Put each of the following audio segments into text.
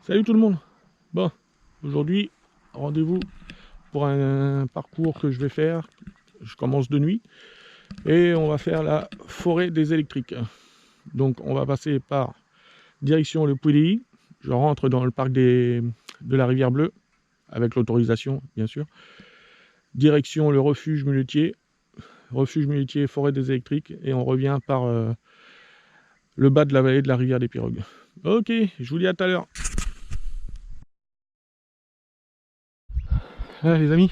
Salut tout le monde. Bon, aujourd'hui, rendez-vous pour un parcours que je vais faire. Je commence de nuit et on va faire la forêt des électriques. Donc on va passer par direction le Puy. Je rentre dans le parc de la Rivière Bleue, avec l'autorisation bien sûr. Direction le refuge muletier, forêt des électriques, et on revient par le bas de la vallée de la rivière des Pirogues. Ok, je vous dis à tout à l'heure. Ah, les amis,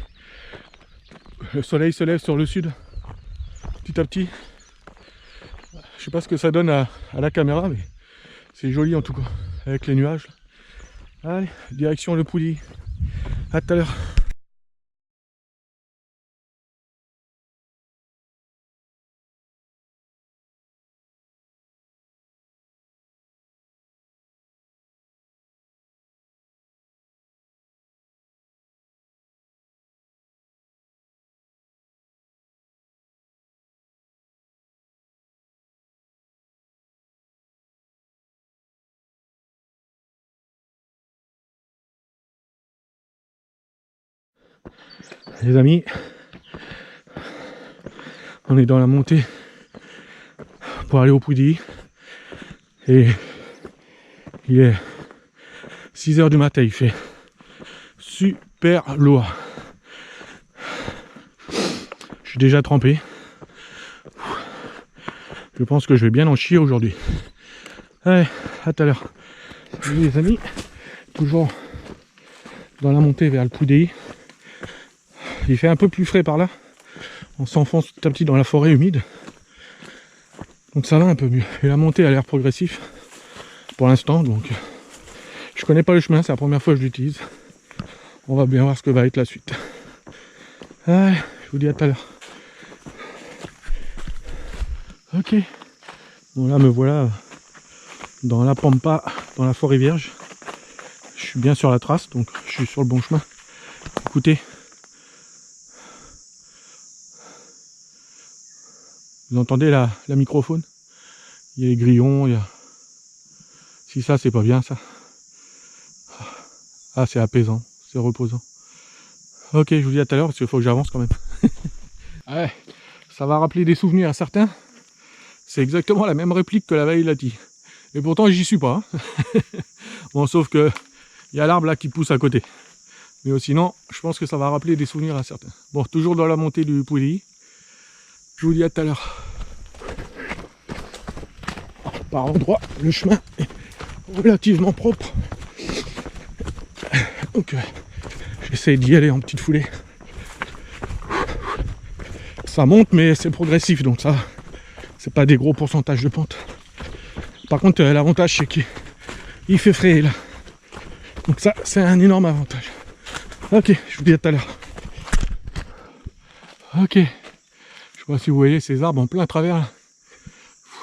le soleil se lève sur le sud, petit à petit. Je sais pas ce que ça donne à la caméra, mais c'est joli en tout cas, avec les nuages. Allez, direction le Pouilly. À tout à l'heure. Les amis, on est dans la montée pour aller au Pouilly et il est 6 h du matin, il fait super lourd. Je suis déjà trempé. Je pense que je vais bien en chier aujourd'hui. Allez, à tout à l'heure. Les amis, toujours dans la montée vers le Pouilly. Il fait un peu plus frais par là. On s'enfonce petit à petit dans la forêt humide. Donc ça va un peu mieux. Et la montée a l'air progressif pour l'instant. Donc je connais pas le chemin, c'est la première fois que je l'utilise. On va bien voir ce que va être la suite. Allez, je vous dis à tout à l'heure. Ok. Bon là me voilà dans la pampa, dans la forêt vierge. Je suis bien sur la trace, donc je suis sur le bon chemin. Écoutez. Vous entendez la microphone? Il y a les grillons, il y a... Si ça c'est pas bien ça. Ah c'est apaisant, c'est reposant. Ok, je vous dis à tout à l'heure parce qu'il faut que j'avance quand même. Ouais, ça va rappeler des souvenirs à certains. C'est exactement la même réplique que la vallée de Lati. Et pourtant j'y suis pas. Hein. Bon, sauf que il y a l'arbre là qui pousse à côté. Mais sinon, je pense que ça va rappeler des souvenirs à certains. Bon, toujours dans la montée du Pouilly. Je vous dis à tout à l'heure. Par endroit, le chemin est relativement propre. Donc j'essaie d'y aller en petite foulée. Ça monte mais c'est progressif, donc ça c'est pas des gros pourcentages de pente. Par contre l'avantage c'est qu'il fait frais là. Donc ça c'est un énorme avantage. Ok, je vous dis à tout à l'heure. Ok. Je sais pas si vous voyez ces arbres en plein travers là.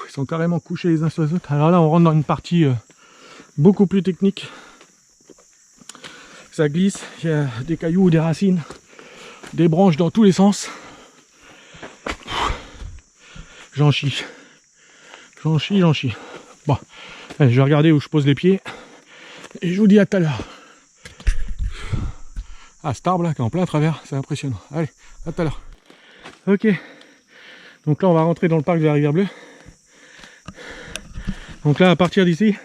Ils sont carrément couchés les uns sur les autres. Alors là on rentre dans une partie beaucoup plus technique. Ça glisse, il y a des cailloux, des racines, des branches dans tous les sens. J'en chie. J'en chie. Bon, allez, je vais regarder où je pose les pieds. Et je vous dis à tout à l'heure. Ah, cet arbre là qui est en plein travers, c'est impressionnant. Allez, à tout à l'heure. Ok. Donc là on va rentrer dans le parc de la Rivière Bleue. Donc là à partir d'ici,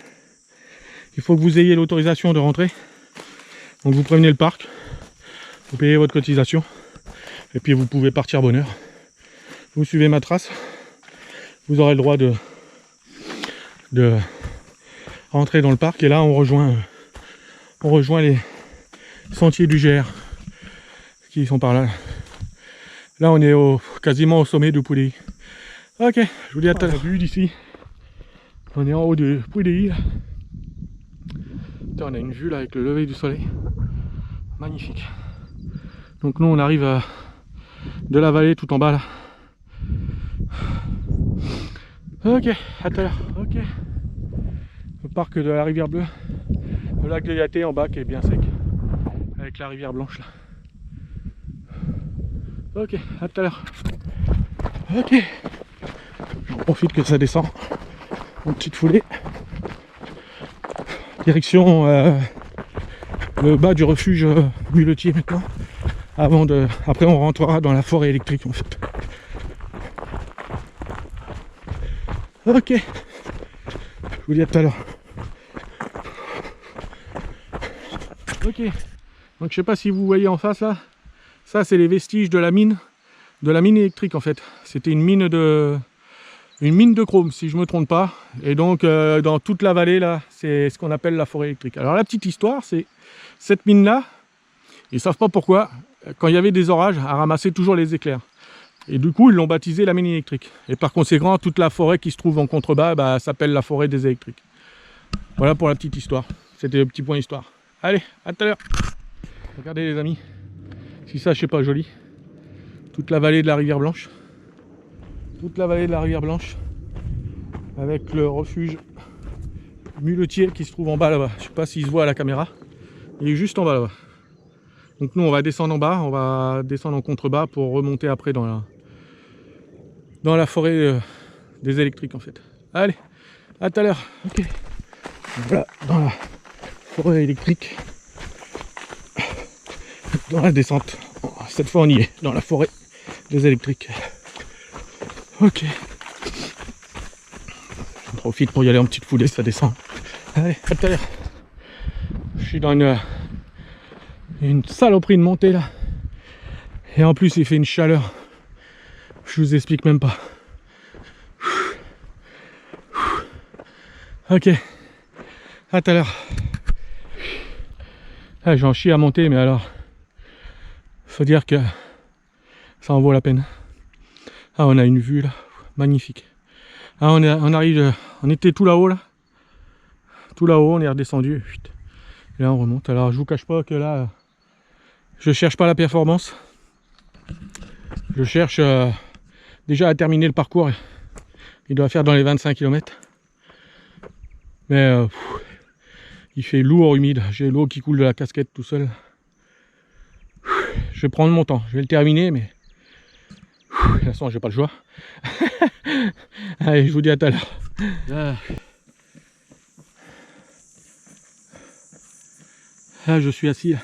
il faut que vous ayez l'autorisation de rentrer. Donc vous prévenez le parc, vous payez votre cotisation et puis vous pouvez partir bonne heure. Vous suivez ma trace, vous aurez le droit de rentrer dans le parc et là on rejoint les sentiers du GR qui sont par là. Là on est quasiment au sommet du Pouilly. Ok, je vous dis à tout à l'heure. Vue d'ici, on est en haut du Pouilly. On a une vue là avec le lever du soleil. Magnifique. Donc nous on arrive de la vallée tout en bas là. Ok, à tout à l'heure. Ok. Le parc de la Rivière Bleue. Le lac de Yaté en bas qui est bien sec. Avec la rivière blanche là. Ok, à tout à l'heure. Ok. J'en profite que ça descend. En petite foulée. Direction le bas du refuge muletier maintenant. Après on rentrera dans la forêt électrique en fait. Ok. Je vous dis à tout à l'heure. Ok. Donc je sais pas si vous voyez en face là. Ça c'est les vestiges de la mine électrique en fait. C'était une mine de chrome si je me trompe pas. Et donc dans toute la vallée là, c'est ce qu'on appelle la forêt électrique. Alors la petite histoire, c'est cette mine là, ils savent pas pourquoi, quand il y avait des orages, elle ramassait toujours les éclairs. Et du coup ils l'ont baptisé la mine électrique. Et par conséquent toute la forêt qui se trouve en contrebas s'appelle la forêt des électriques. Voilà pour la petite histoire. C'était le petit point histoire. Allez, à tout à l'heure. Regardez les amis, si ça je sais pas joli. Toute la vallée de la rivière Blanche. Toute la vallée de la rivière Blanche. Avec le refuge muletier qui se trouve en bas là-bas. Je sais pas s'il se voit à la caméra. Il est juste en bas là-bas. Donc nous on va descendre en bas, on va descendre en contrebas pour remonter après dans la forêt des électriques en fait. Allez, à tout à l'heure. Ok. Voilà, dans la forêt électrique. Dans la descente. Cette fois on y est, dans la forêt des électriques. Ok. J'en profite pour y aller en petite foulée, ça descend. Allez, à tout à l'heure. Je suis dans une saloperie de montée là. Et en plus il fait une chaleur. Je vous explique même pas. Ok. À tout à l'heure. Ah, j'en chie à monter, mais alors faut dire que ça en vaut la peine. Ah, on a une vue là, magnifique. Ah, on arrive, on était tout là-haut là. Tout là-haut, on est redescendu. Et là on remonte. Alors je vous cache pas que là, je cherche pas la performance. Je cherche déjà à terminer le parcours. Il doit faire dans les 25 km. Mais il fait lourd, humide. J'ai l'eau qui coule de la casquette tout seul. Je vais prendre mon temps. Je vais le terminer, mais de toute façon, j'ai pas le choix. Allez, je vous dis à tout à l'heure. Là, je suis assis là.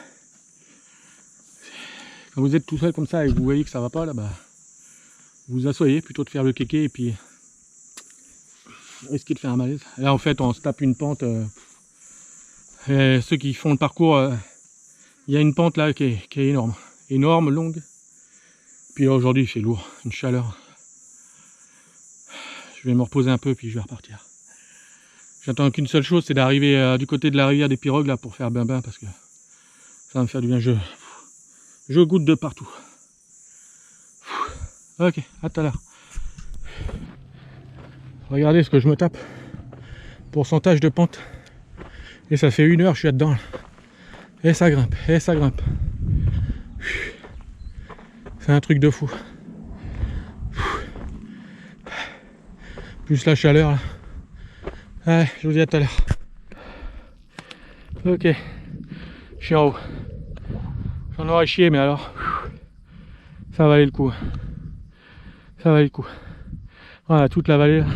Quand vous êtes tout seul comme ça et que vous voyez que ça va pas là, vous vous asseyez plutôt de faire le kéké et puis risquer de faire un malaise. Là en fait on se tape une pente. Et ceux qui font le parcours, il y a une pente là qui est énorme. Énorme, longue. Puis là aujourd'hui il fait lourd, une chaleur. Je vais me reposer un peu puis je vais repartir. J'attends qu'une seule chose, c'est d'arriver du côté de la rivière des Pirogues là pour faire bain parce que ça va me faire du bien. Je goûte de partout. Ok, à tout à l'heure. Regardez ce que je me tape. Pourcentage de pente. Et ça fait 1 heure, je suis là-dedans. Et ça grimpe, et ça grimpe. C'est un truc de fou. Plus la chaleur là. Allez, je vous dis à tout à l'heure. Ok, je suis en haut. J'en aurais chié, mais alors, ça valait le coup. Ça valait le coup. Voilà, toute la vallée là.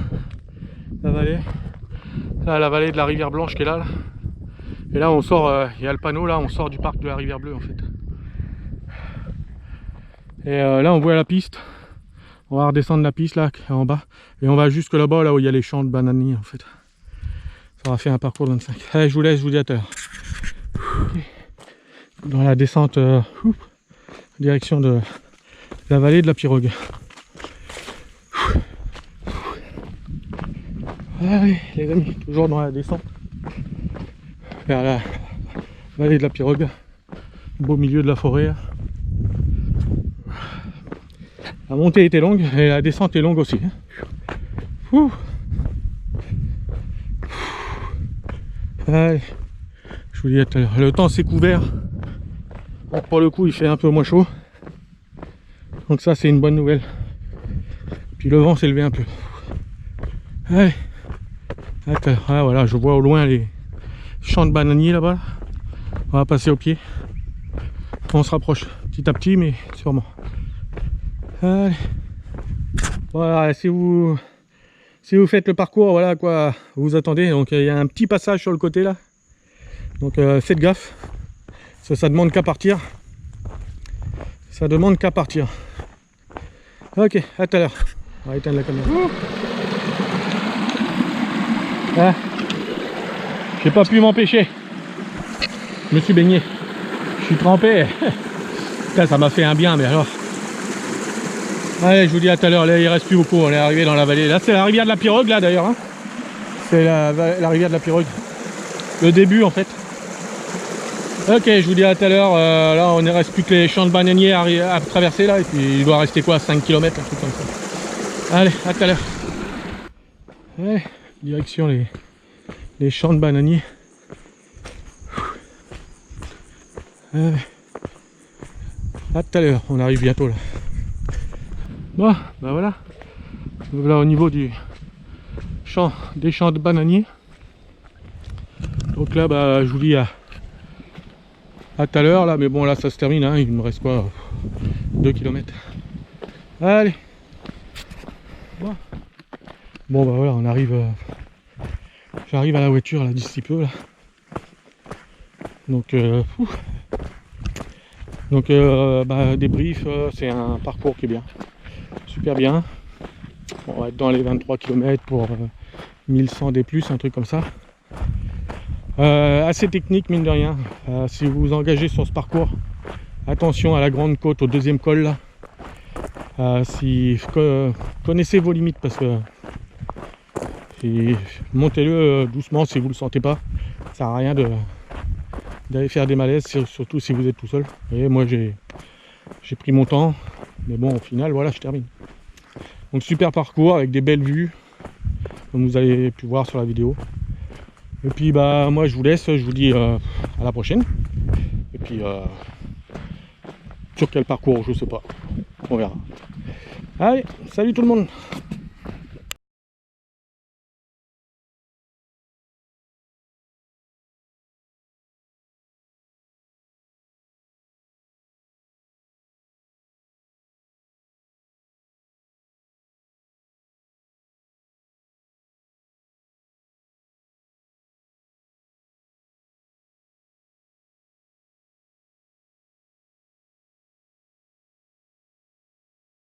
La vallée. Là, la vallée de la rivière Blanche qui est là. Et là, on sort, il y a le panneau là, on sort du parc de la rivière Bleue en fait. Et là, on voit la piste. On va redescendre la piste là, en bas. Et on va jusque là-bas, là où il y a les champs de bananiers en fait. Ça aura fait un parcours de 25. Allez, je vous laisse, je vous dis à tout à l'heure. Okay. Dans la descente, direction de la vallée de la Pirogue. Allez, les amis, toujours dans la descente vers la vallée de la Pirogue, au beau milieu de la forêt. La montée était longue et la descente est longue aussi. Allez, je vous dis à tout à l'heure. Le temps s'est couvert. Bon, pour le coup, il fait un peu moins chaud. Donc ça, c'est une bonne nouvelle. Puis le vent s'est levé un peu. Allez. Ah, voilà, je vois au loin les champs de bananiers là-bas. On va passer au pied. On se rapproche petit à petit, mais sûrement. Allez. Voilà, si vous faites le parcours, voilà à quoi vous attendez. Donc il y a un petit passage sur le côté là. Donc faites gaffe. Ça demande qu'à partir. Ça demande qu'à partir. Ok, à tout à l'heure. On va éteindre la caméra. Ah, j'ai pas pu m'empêcher. Je me suis baigné. Je suis trempé. Putain, ça m'a fait un bien, mais alors. Allez, je vous dis à tout à l'heure. Là, il reste plus beaucoup. On est arrivé dans la vallée. Là, c'est la rivière de la Pirogue, là, d'ailleurs. Hein. C'est la rivière de la Pirogue. Le début, en fait. Ok, je vous dis à tout à l'heure. Là, on ne reste plus que les champs de bananiers à traverser, là. Et puis, il doit rester quoi, 5 km, un truc comme ça. Allez, à tout à l'heure. Allez, direction les champs de bananiers. Allez. À tout à l'heure, on arrive bientôt là. Bon, ben voilà. Donc là au niveau des champs de bananiers. Donc là bah je vous dis à tout à l'heure là, mais bon là ça se termine, hein. Il me reste quoi, 2 km. Allez. Bon bah voilà, on arrive. J'arrive à la voiture là d'ici peu là. Donc débrief, c'est un parcours qui est bien. Super bien. Bon, on va être dans les 23 km pour 1100 D+, un truc comme ça. Assez technique mine de rien. Si vous vous engagez sur ce parcours, attention à la grande côte, au deuxième col là. Connaissez vos limites parce que montez-le doucement si vous le sentez pas. Ça sert à rien d'aller faire des malaises, surtout si vous êtes tout seul. Et moi j'ai pris mon temps, mais bon au final voilà, je termine. Donc super parcours avec des belles vues, comme vous avez pu voir sur la vidéo. Et puis bah moi je vous laisse, je vous dis à la prochaine. Et puis sur quel parcours je sais pas, on verra. Allez, salut tout le monde.